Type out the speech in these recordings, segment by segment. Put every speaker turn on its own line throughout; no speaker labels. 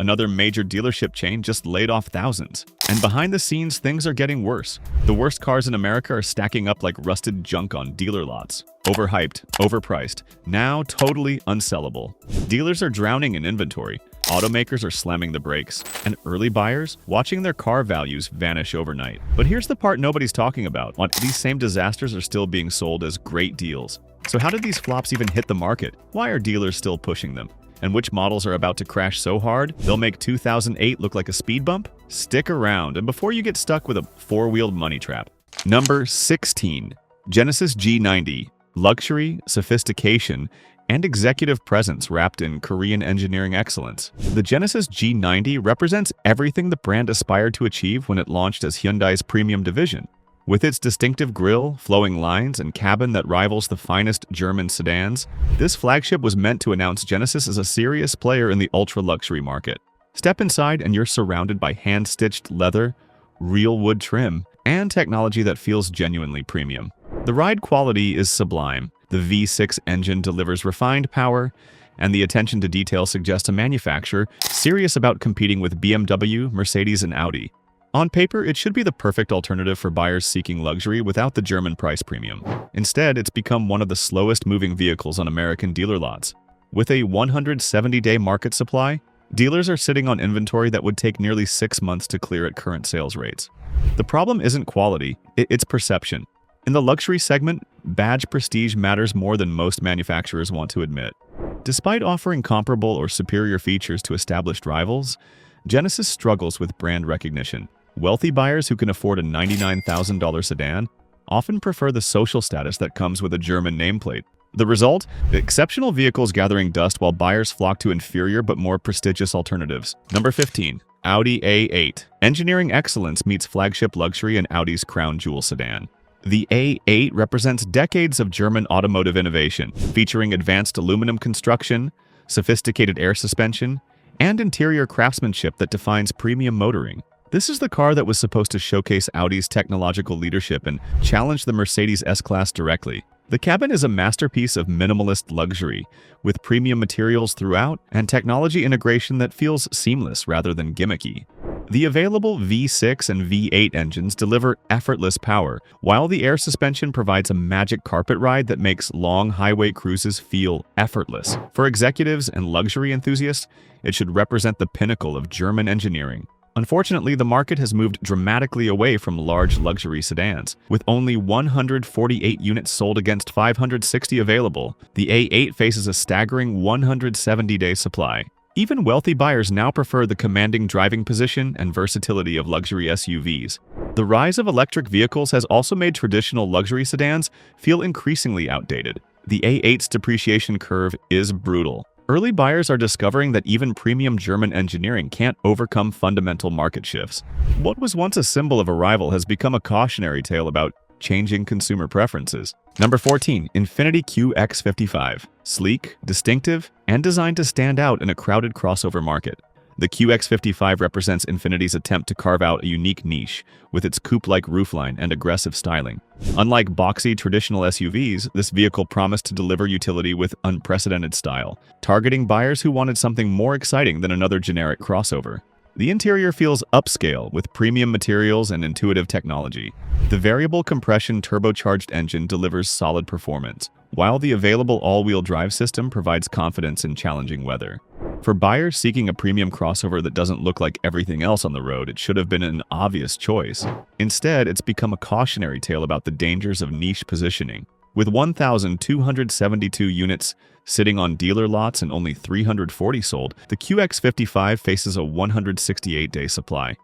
Another major dealership chain just laid off thousands. And behind the scenes, things are getting worse. The worst cars in America are stacking up like rusted junk on dealer lots. Overhyped, overpriced, now totally unsellable. Dealers are drowning in inventory. Automakers are slamming the brakes, and early buyers watching their car values vanish overnight. But here's the part nobody's talking about. These same disasters are still being sold as great deals. So how did these flops even hit the market? Why are dealers still pushing them? And which models are about to crash so hard they'll make 2008 look like a speed bump? Stick around, and before you get stuck with a four-wheeled money trap. Number 16. Genesis G90. Luxury, sophistication, and executive presence wrapped in Korean engineering excellence. The Genesis G90 represents everything the brand aspired to achieve when it launched as Hyundai's premium division. With its distinctive grille, flowing lines, and cabin that rivals the finest German sedans, this flagship was meant to announce Genesis as a serious player in the ultra-luxury market. Step inside and you're surrounded by hand-stitched leather, real wood trim, and technology that feels genuinely premium. The ride quality is sublime. The V6 engine delivers refined power, and the attention to detail suggests a manufacturer serious about competing with BMW, Mercedes, and Audi. On paper, it should be the perfect alternative for buyers seeking luxury without the German price premium. Instead, it's become one of the slowest-moving vehicles on American dealer lots. With a 170-day market supply, dealers are sitting on inventory that would take nearly 6 months to clear at current sales rates. The problem isn't quality, it's perception. In the luxury segment, badge prestige matters more than most manufacturers want to admit. Despite offering comparable or superior features to established rivals, Genesis struggles with brand recognition. Wealthy buyers who can afford a $99,000 sedan often prefer the social status that comes with a German nameplate. The result? Exceptional vehicles gathering dust while buyers flock to inferior but more prestigious alternatives. Number 15. Audi A8. Engineering excellence meets flagship luxury in Audi's crown jewel sedan. The A8 represents decades of German automotive innovation, featuring advanced aluminum construction, sophisticated air suspension, and interior craftsmanship that defines premium motoring. This is the car that was supposed to showcase Audi's technological leadership and challenge the Mercedes S-Class directly. The cabin is a masterpiece of minimalist luxury, with premium materials throughout and technology integration that feels seamless rather than gimmicky. The available V6 and V8 engines deliver effortless power, while the air suspension provides a magic carpet ride that makes long highway cruises feel effortless. For executives and luxury enthusiasts, it should represent the pinnacle of German engineering. Unfortunately, the market has moved dramatically away from large luxury sedans. With only 148 units sold against 560 available, the A8 faces a staggering 170-day supply. Even wealthy buyers now prefer the commanding driving position and versatility of luxury SUVs. The rise of electric vehicles has also made traditional luxury sedans feel increasingly outdated. The A8's depreciation curve is brutal. Early buyers are discovering that even premium German engineering can't overcome fundamental market shifts. What was once a symbol of arrival has become a cautionary tale about changing consumer preferences. Number 14. Infiniti QX55. Sleek, distinctive, and designed to stand out in a crowded crossover market. The QX55 represents Infiniti's attempt to carve out a unique niche with its coupe-like roofline and aggressive styling. Unlike boxy traditional SUVs, this vehicle promised to deliver utility with unprecedented style, targeting buyers who wanted something more exciting than another generic crossover. The interior feels upscale with premium materials and intuitive technology. The variable compression turbocharged engine delivers solid performance, while the available all-wheel drive system provides confidence in challenging weather. For buyers seeking a premium crossover that doesn't look like everything else on the road, it should have been an obvious choice. Instead, it's become a cautionary tale about the dangers of niche positioning. With 1,272 units sitting on dealer lots and only 340 sold, the QX55 faces a 168-day supply.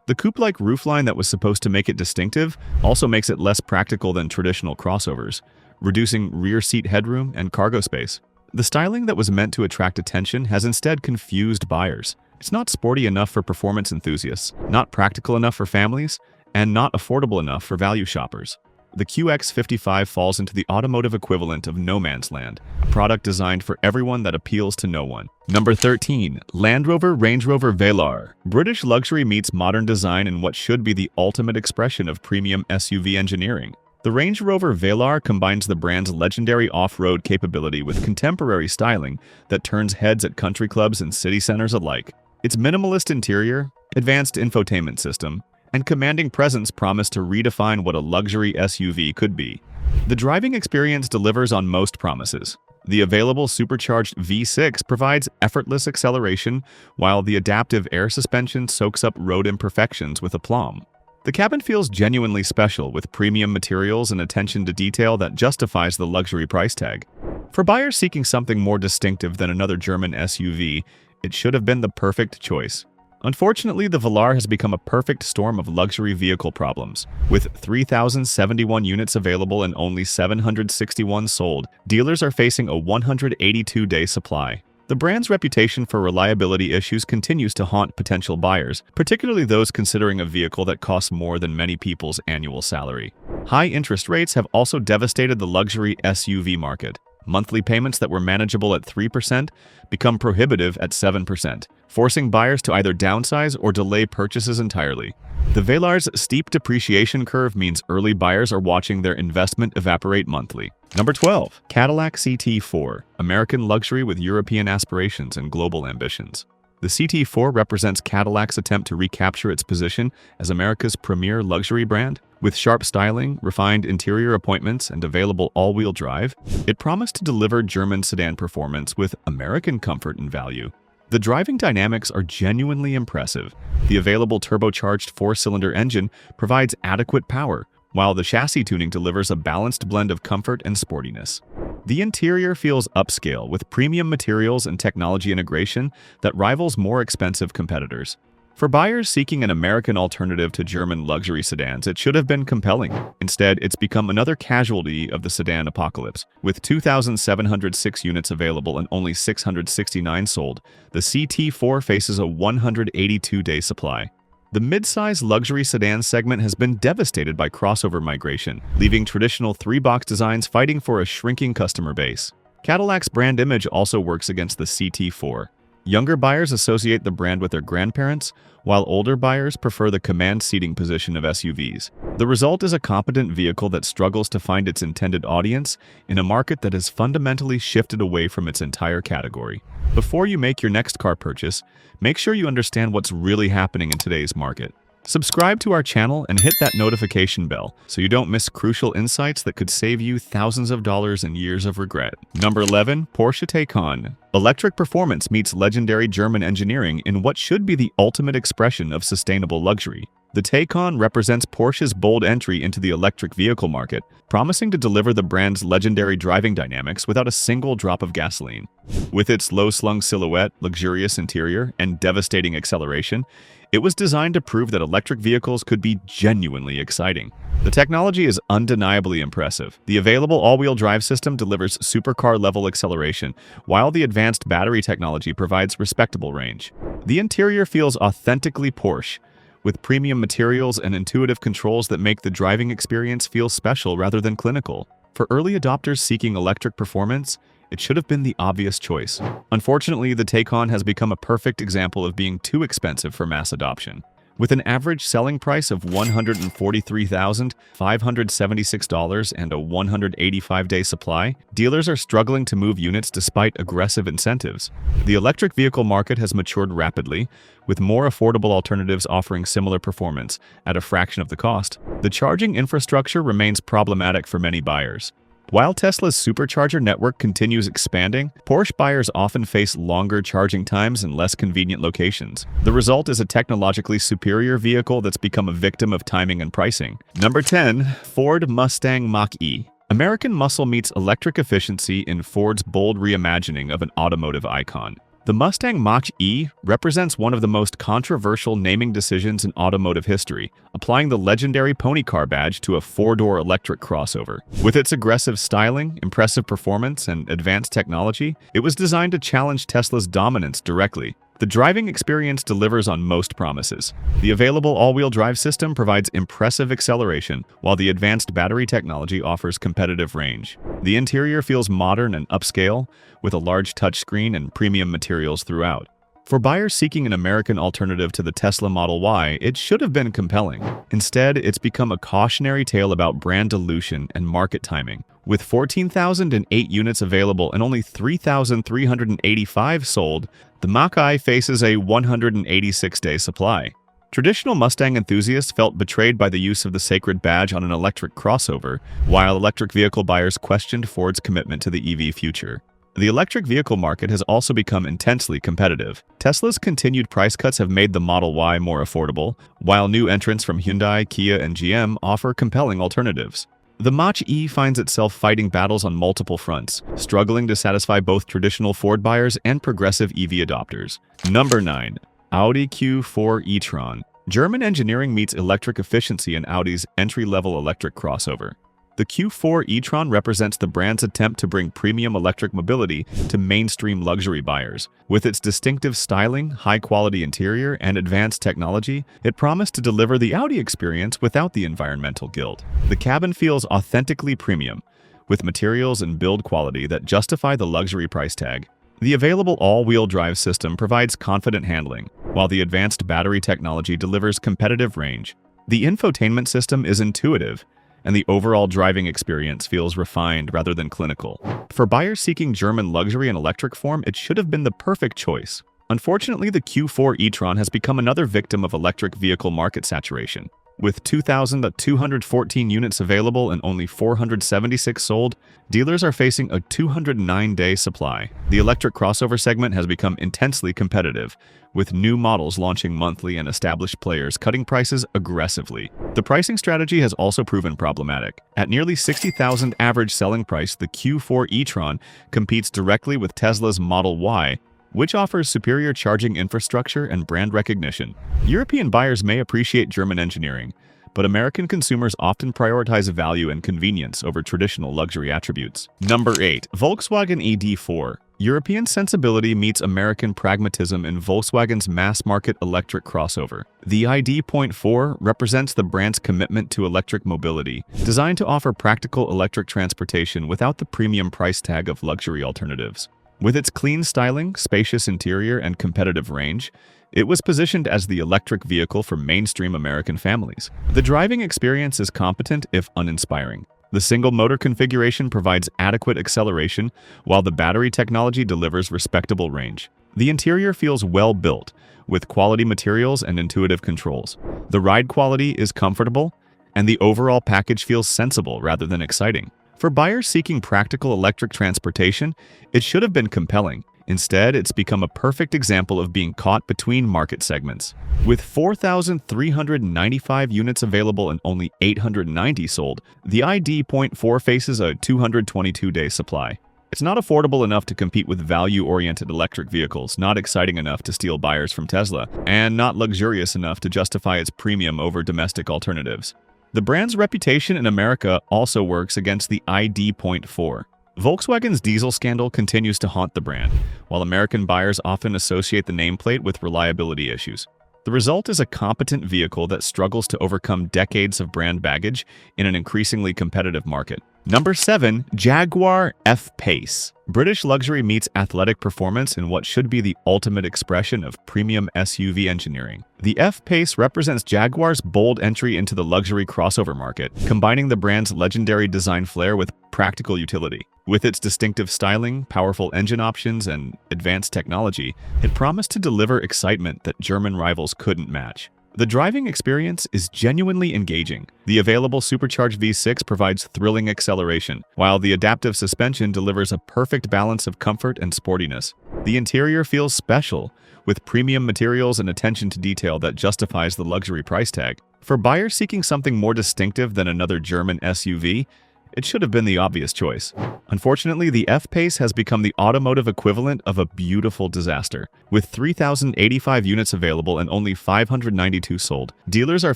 The coupe-like roofline that was supposed to make it distinctive also makes it less practical than traditional crossovers, reducing rear seat headroom and cargo space. The styling that was meant to attract attention has instead confused buyers. It's not sporty enough for performance enthusiasts, not practical enough for families, and not affordable enough for value shoppers. The QX55 falls into the automotive equivalent of no man's land, a product designed for everyone that appeals to no one. Number 13. Land Rover Range Rover Velar. British luxury meets modern design in what should be the ultimate expression of premium SUV engineering. The Range Rover Velar combines the brand's legendary off-road capability with contemporary styling that turns heads at country clubs and city centers alike. Its minimalist interior, advanced infotainment system, and commanding presence promise to redefine what a luxury SUV could be. The driving experience delivers on most promises. The available supercharged V6 provides effortless acceleration, while the adaptive air suspension soaks up road imperfections with aplomb. The cabin feels genuinely special, with premium materials and attention to detail that justifies the luxury price tag. For buyers seeking something more distinctive than another German SUV, it should have been the perfect choice. Unfortunately, the Velar has become a perfect storm of luxury vehicle problems. With 3,071 units available and only 761 sold, dealers are facing a 182-day supply. The brand's reputation for reliability issues continues to haunt potential buyers, particularly those considering a vehicle that costs more than many people's annual salary. High interest rates have also devastated the luxury SUV market. Monthly payments that were manageable at 3% become prohibitive at 7%, forcing buyers to either downsize or delay purchases entirely. The Velar's steep depreciation curve means early buyers are watching their investment evaporate monthly. Number 12. Cadillac CT4, American luxury with European aspirations and global ambitions. The CT4 represents Cadillac's attempt to recapture its position as America's premier luxury brand. With sharp styling, refined interior appointments, and available all-wheel drive, it promised to deliver German sedan performance with American comfort and value. The driving dynamics are genuinely impressive. The available turbocharged four-cylinder engine provides adequate power, while the chassis tuning delivers a balanced blend of comfort and sportiness. The interior feels upscale with premium materials and technology integration that rivals more expensive competitors. For buyers seeking an American alternative to German luxury sedans, it should have been compelling. Instead, it's become another casualty of the sedan apocalypse. With 2,706 units available and only 669 sold, the CT4 faces a 182-day supply. The mid-size luxury sedan segment has been devastated by crossover migration, leaving traditional three-box designs fighting for a shrinking customer base. Cadillac's brand image also works against the CT4. Younger buyers associate the brand with their grandparents, while older buyers prefer the command seating position of SUVs. The result is a competent vehicle that struggles to find its intended audience in a market that has fundamentally shifted away from its entire category. Before you make your next car purchase, make sure you understand what's really happening in today's market. Subscribe to our channel and hit that notification bell so you don't miss crucial insights that could save you thousands of dollars and years of regret. Number 11. Porsche Taycan. Electric performance meets legendary German engineering in what should be the ultimate expression of sustainable luxury. The Taycan represents Porsche's bold entry into the electric vehicle market, promising to deliver the brand's legendary driving dynamics without a single drop of gasoline. With its low-slung silhouette, luxurious interior, and devastating acceleration, it was designed to prove that electric vehicles could be genuinely exciting. The technology is undeniably impressive. The available all-wheel drive system delivers supercar-level acceleration, while the advanced battery technology provides respectable range. The interior feels authentically Porsche, with premium materials and intuitive controls that make the driving experience feel special rather than clinical. For early adopters seeking electric performance, it should have been the obvious choice. Unfortunately, the Taycan has become a perfect example of being too expensive for mass adoption. With an average selling price of $143,576 and a 185-day supply, dealers are struggling to move units despite aggressive incentives. The electric vehicle market has matured rapidly, with more affordable alternatives offering similar performance at a fraction of the cost. The charging infrastructure remains problematic for many buyers. While Tesla's supercharger network continues expanding, Porsche buyers often face longer charging times and less convenient locations. The result is a technologically superior vehicle that's become a victim of timing and pricing. Number 10. Ford Mustang Mach-E. American muscle meets electric efficiency in Ford's bold reimagining of an automotive icon. The Mustang Mach-E represents one of the most controversial naming decisions in automotive history, applying the legendary pony car badge to a four-door electric crossover. With its aggressive styling, impressive performance, and advanced technology, it was designed to challenge Tesla's dominance directly. The driving experience delivers on most promises. The available all-wheel drive system provides impressive acceleration, while the advanced battery technology offers competitive range. The interior feels modern and upscale, with a large touchscreen and premium materials throughout. For buyers seeking an American alternative to the Tesla Model Y, it should have been compelling. Instead, it's become a cautionary tale about brand dilution and market timing. With 14,008 units available and only 3,385 sold, the Mach-E faces a 186-day supply. Traditional Mustang enthusiasts felt betrayed by the use of the sacred badge on an electric crossover, while electric vehicle buyers questioned Ford's commitment to the EV future. The electric vehicle market has also become intensely competitive. Tesla's continued price cuts have made the Model Y more affordable, while new entrants from Hyundai, Kia, and GM offer compelling alternatives. The Mach-E finds itself fighting battles on multiple fronts, struggling to satisfy both traditional Ford buyers and progressive EV adopters. Number 9. Audi Q4 e-tron. German engineering meets electric efficiency in Audi's entry-level electric crossover. The Q4 e-tron represents the brand's attempt to bring premium electric mobility to mainstream luxury buyers. With its distinctive styling, high-quality interior, and advanced technology, it promised to deliver the Audi experience without the environmental guilt. The cabin feels authentically premium, with materials and build quality that justify the luxury price tag. The available all-wheel drive system provides confident handling, while the advanced battery technology delivers competitive range. The infotainment system is intuitive, and the overall driving experience feels refined rather than clinical. For buyers seeking German luxury in electric form, it should have been the perfect choice. Unfortunately, the Q4 e-tron has become another victim of electric vehicle market saturation. With 2,214 units available and only 476 sold, dealers are facing a 209-day supply. The electric crossover segment has become intensely competitive, with new models launching monthly and established players cutting prices aggressively. The pricing strategy has also proven problematic. At nearly $60,000 average selling price, the Q4 e-tron competes directly with Tesla's Model Y, which offers superior charging infrastructure and brand recognition. European buyers may appreciate German engineering, but American consumers often prioritize value and convenience over traditional luxury attributes. Number 8. Volkswagen ID.4. European sensibility meets American pragmatism in Volkswagen's mass-market electric crossover. The ID.4 represents the brand's commitment to electric mobility, designed to offer practical electric transportation without the premium price tag of luxury alternatives. With its clean styling, spacious interior, and competitive range, it was positioned as the electric vehicle for mainstream American families. The driving experience is competent if uninspiring. The single-motor configuration provides adequate acceleration, while the battery technology delivers respectable range. The interior feels well-built, with quality materials and intuitive controls. The ride quality is comfortable, and the overall package feels sensible rather than exciting. For buyers seeking practical electric transportation, it should have been compelling. Instead, it's become a perfect example of being caught between market segments. With 4,395 units available and only 890 sold, the ID.4 faces a 222-day supply. It's not affordable enough to compete with value-oriented electric vehicles, not exciting enough to steal buyers from Tesla, and not luxurious enough to justify its premium over domestic alternatives. The brand's reputation in America also works against the ID.4. Volkswagen's diesel scandal continues to haunt the brand, while American buyers often associate the nameplate with reliability issues. The result is a competent vehicle that struggles to overcome decades of brand baggage in an increasingly competitive market. Number 7. Jaguar F-PACE. British luxury meets athletic performance in what should be the ultimate expression of premium SUV engineering. The F-PACE represents Jaguar's bold entry into the luxury crossover market, combining the brand's legendary design flair with practical utility. With its distinctive styling, powerful engine options, and advanced technology, it promised to deliver excitement that German rivals couldn't match. The driving experience is genuinely engaging. The available supercharged V6 provides thrilling acceleration, while the adaptive suspension delivers a perfect balance of comfort and sportiness. The interior feels special, with premium materials and attention to detail that justifies the luxury price tag. For buyers seeking something more distinctive than another German SUV, it should have been the obvious choice. Unfortunately, the F-PACE has become the automotive equivalent of a beautiful disaster. With 3,085 units available and only 592 sold, dealers are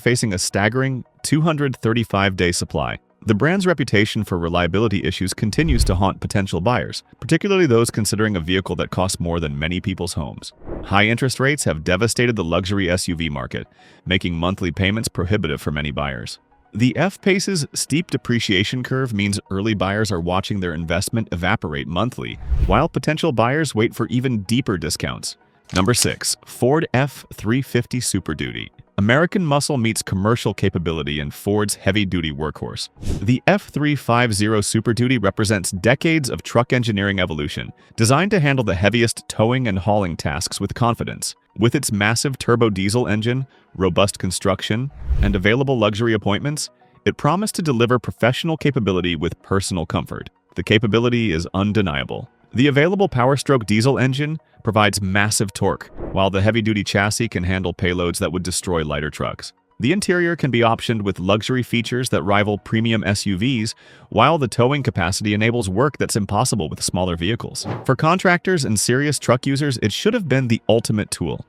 facing a staggering 235-day supply. The brand's reputation for reliability issues continues to haunt potential buyers, particularly those considering a vehicle that costs more than many people's homes. High interest rates have devastated the luxury SUV market, making monthly payments prohibitive for many buyers. The F-PACE's steep depreciation curve means early buyers are watching their investment evaporate monthly, while potential buyers wait for even deeper discounts. Number 6. Ford F-350 Super Duty. American muscle meets commercial capability in Ford's heavy-duty workhorse. The F-350 Super Duty represents decades of truck engineering evolution, designed to handle the heaviest towing and hauling tasks with confidence. With its massive turbo diesel engine, robust construction, and available luxury appointments, it promised to deliver professional capability with personal comfort. The capability is undeniable. The available power-stroke diesel engine provides massive torque, while the heavy-duty chassis can handle payloads that would destroy lighter trucks. The interior can be optioned with luxury features that rival premium SUVs, while the towing capacity enables work that's impossible with smaller vehicles. For contractors and serious truck users, it should have been the ultimate tool.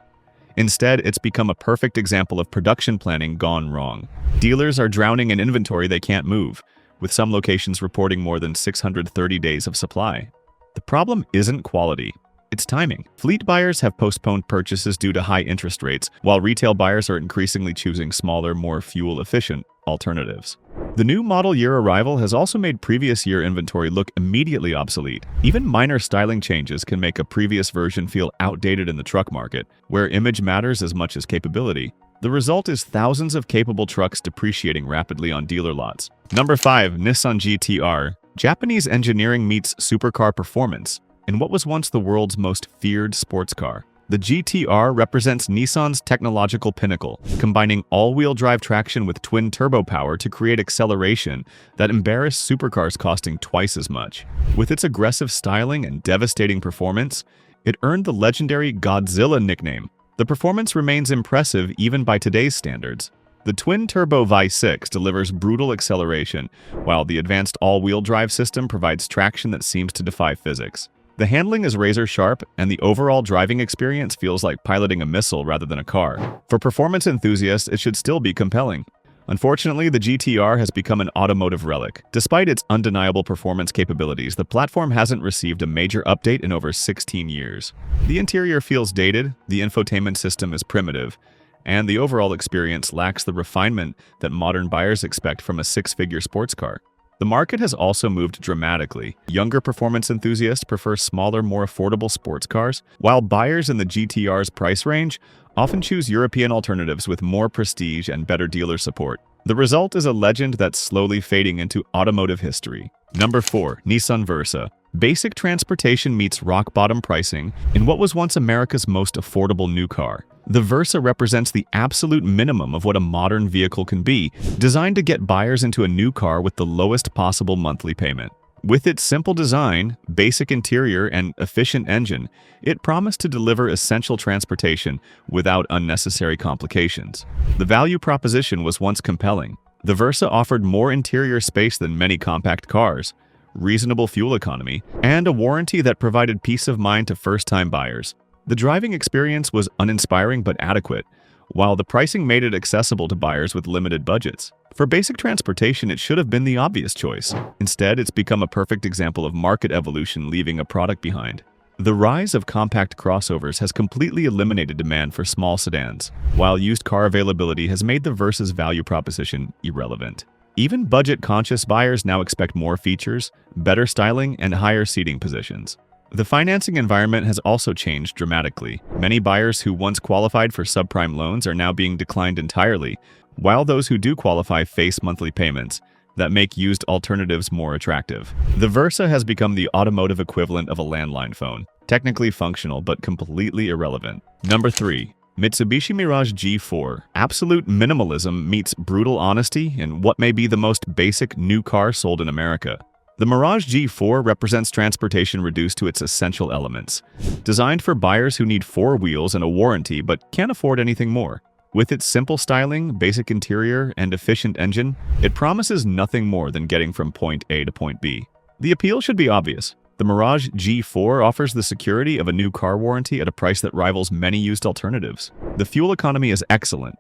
Instead, it's become a perfect example of production planning gone wrong. Dealers are drowning in inventory they can't move, with some locations reporting more than 630 days of supply. The problem isn't quality, it's timing. Fleet buyers have postponed purchases due to high interest rates, while retail buyers are increasingly choosing smaller, more fuel-efficient alternatives. The new model year arrival has also made previous year inventory look immediately obsolete. Even minor styling changes can make a previous version feel outdated in the truck market, where image matters as much as capability. The result is thousands of capable trucks depreciating rapidly on dealer lots. Number 5. Nissan GT-R. Japanese engineering meets supercar performance in what was once the world's most feared sports car. The GT-R represents Nissan's technological pinnacle, combining all-wheel drive traction with twin-turbo power to create acceleration that embarrassed supercars costing twice as much. With its aggressive styling and devastating performance, it earned the legendary Godzilla nickname. The performance remains impressive even by today's standards. The twin-turbo V6 delivers brutal acceleration, while the advanced all-wheel drive system provides traction that seems to defy physics. The handling is razor-sharp, and the overall driving experience feels like piloting a missile rather than a car. For performance enthusiasts, it should still be compelling. Unfortunately, the GT-R has become an automotive relic. Despite its undeniable performance capabilities, the platform hasn't received a major update in over 16 years. The interior feels dated, the infotainment system is primitive, and the overall experience lacks the refinement that modern buyers expect from a six-figure sports car. The market has also moved dramatically. Younger performance enthusiasts prefer smaller, more affordable sports cars, while buyers in the GT-R's price range often choose European alternatives with more prestige and better dealer support. The result is a legend that's slowly fading into automotive history. Number 4. Nissan Versa. Basic transportation meets rock-bottom pricing in what was once America's most affordable new car. The Versa represents the absolute minimum of what a modern vehicle can be, designed to get buyers into a new car with the lowest possible monthly payment. With its simple design, basic interior, and efficient engine, it promised to deliver essential transportation without unnecessary complications. The value proposition was once compelling. The Versa offered more interior space than many compact cars, reasonable fuel economy, and a warranty that provided peace of mind to first-time buyers. The driving experience was uninspiring but adequate, while the pricing made it accessible to buyers with limited budgets. For basic transportation, it should have been the obvious choice. Instead, it's become a perfect example of market evolution leaving a product behind. The rise of compact crossovers has completely eliminated demand for small sedans, while used car availability has made the Versa's value proposition irrelevant. Even budget-conscious buyers now expect more features, better styling, and higher seating positions. The financing environment has also changed dramatically. Many buyers who once qualified for subprime loans are now being declined entirely, while those who do qualify face monthly payments that make used alternatives more attractive. The Versa has become the automotive equivalent of a landline phone, technically functional but completely irrelevant. Number 3. Mitsubishi Mirage G4. Absolute minimalism meets brutal honesty in what may be the most basic new car sold in America. The Mirage G4 represents transportation reduced to its essential elements, designed for buyers who need 4 wheels and a warranty but can't afford anything more. With its simple styling, basic interior, and efficient engine, it promises nothing more than getting from point A to point B. The appeal should be obvious. The Mirage G4 offers the security of a new car warranty at a price that rivals many used alternatives. The fuel economy is excellent.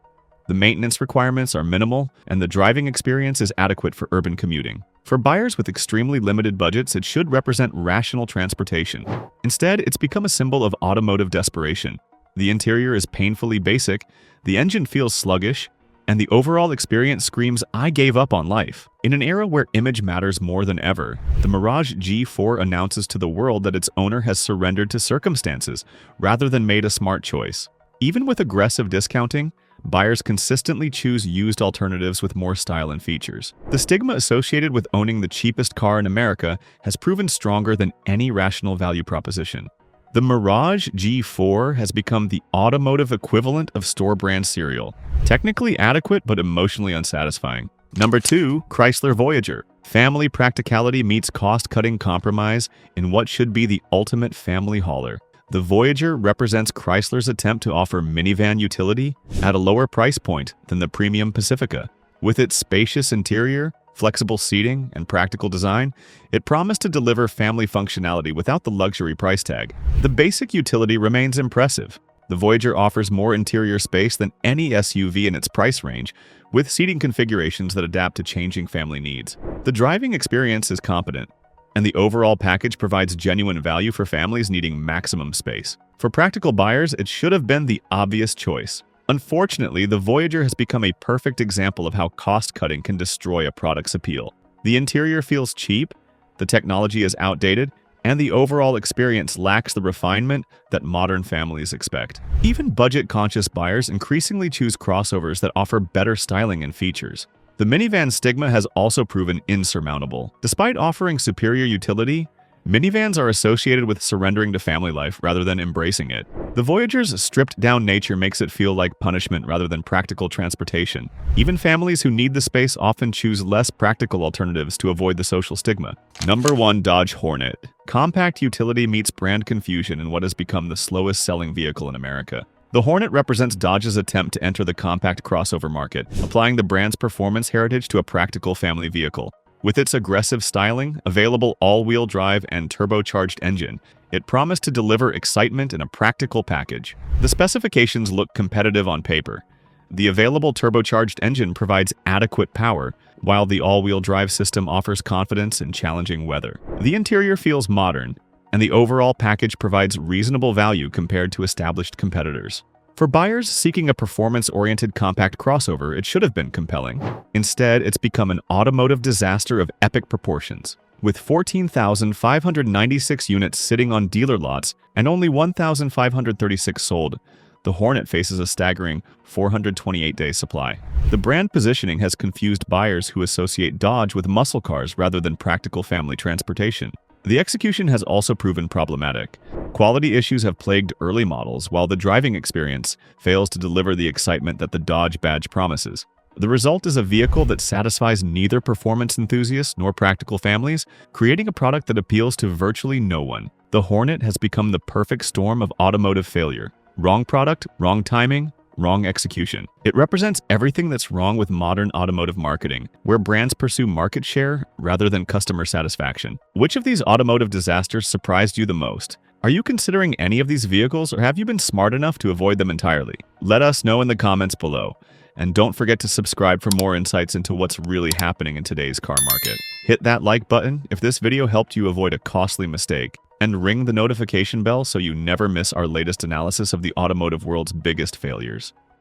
The maintenance requirements are minimal, and the driving experience is adequate for urban commuting. For buyers with extremely limited budgets, it should represent rational transportation. Instead, it's become a symbol of automotive desperation. The interior is painfully basic, the engine feels sluggish, and the overall experience screams, "I gave up on life." In an era where image matters more than ever, the Mirage G4 announces to the world that its owner has surrendered to circumstances rather than made a smart choice. Even with aggressive discounting, buyers consistently choose used alternatives with more style and features. The stigma associated with owning the cheapest car in America has proven stronger than any rational value proposition. The Mirage G4 has become the automotive equivalent of store-brand cereal. Technically adequate but emotionally unsatisfying. Number 2, Chrysler Voyager. Family practicality meets cost-cutting compromise in what should be the ultimate family hauler. The Voyager represents Chrysler's attempt to offer minivan utility at a lower price point than the premium Pacifica. With its spacious interior, flexible seating, and practical design, it promised to deliver family functionality without the luxury price tag. The basic utility remains impressive. The Voyager offers more interior space than any SUV in its price range, with seating configurations that adapt to changing family needs. The driving experience is competent, and the overall package provides genuine value for families needing maximum space. For practical buyers, it should have been the obvious choice. Unfortunately, the Voyager has become a perfect example of how cost-cutting can destroy a product's appeal. The interior feels cheap, the technology is outdated, and the overall experience lacks the refinement that modern families expect. Even budget-conscious buyers increasingly choose crossovers that offer better styling and features. The minivan stigma has also proven insurmountable. Despite offering superior utility, minivans are associated with surrendering to family life rather than embracing it. The Voyager's stripped-down nature makes it feel like punishment rather than practical transportation. Even families who need the space often choose less practical alternatives to avoid the social stigma. Number 1, Dodge Hornet. Compact utility meets brand confusion in what has become the slowest-selling vehicle in America. The Hornet represents Dodge's attempt to enter the compact crossover market, applying the brand's performance heritage to a practical family vehicle. With its aggressive styling, available all-wheel drive, and turbocharged engine, it promised to deliver excitement in a practical package. The specifications look competitive on paper. The available turbocharged engine provides adequate power, while the all-wheel drive system offers confidence in challenging weather. The interior feels modern, and the overall package provides reasonable value compared to established competitors. For buyers seeking a performance-oriented compact crossover, it should have been compelling. Instead, it's become an automotive disaster of epic proportions. With 14,596 units sitting on dealer lots and only 1,536 sold, the Hornet faces a staggering 428-day supply. The brand positioning has confused buyers who associate Dodge with muscle cars rather than practical family transportation. The execution has also proven problematic. Quality issues have plagued early models, while the driving experience fails to deliver the excitement that the Dodge badge promises. The result is a vehicle that satisfies neither performance enthusiasts nor practical families, creating a product that appeals to virtually no one. The Hornet has become the perfect storm of automotive failure. Wrong product, wrong timing, wrong execution. It represents everything that's wrong with modern automotive marketing, where brands pursue market share rather than customer satisfaction. Which of these automotive disasters surprised you the most? Are you considering any of these vehicles, or have you been smart enough to avoid them entirely? Let us know in the comments below. And don't forget to subscribe for more insights into what's really happening in today's car market. Hit that like button if this video helped you avoid a costly mistake, and ring the notification bell so you never miss our latest analysis of the automotive world's biggest failures.